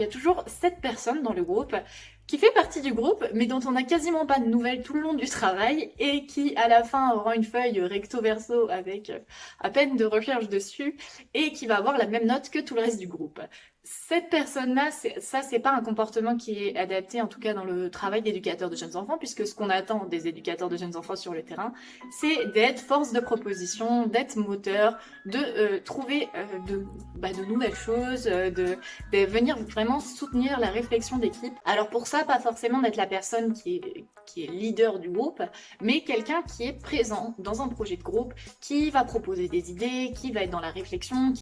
Il y a toujours cette personne dans le groupe qui fait partie du groupe, mais dont on n'a quasiment pas de nouvelles tout le long du travail, et qui à la fin aura une feuille recto verso avec à peine de recherche dessus, et qui va avoir la même note que tout le reste du groupe. Cette personne-là, c'est pas un comportement qui est adapté, en tout cas dans le travail d'éducateur de jeunes enfants, puisque ce qu'on attend des éducateurs de jeunes enfants sur le terrain, c'est d'être force de proposition, d'être moteur, de trouver de nouvelles choses, de venir vraiment soutenir la réflexion d'équipe. Alors pour ça, pas forcément d'être la personne qui est leader du groupe, mais quelqu'un qui est présent dans un projet de groupe, qui va proposer des idées, qui va être dans la réflexion,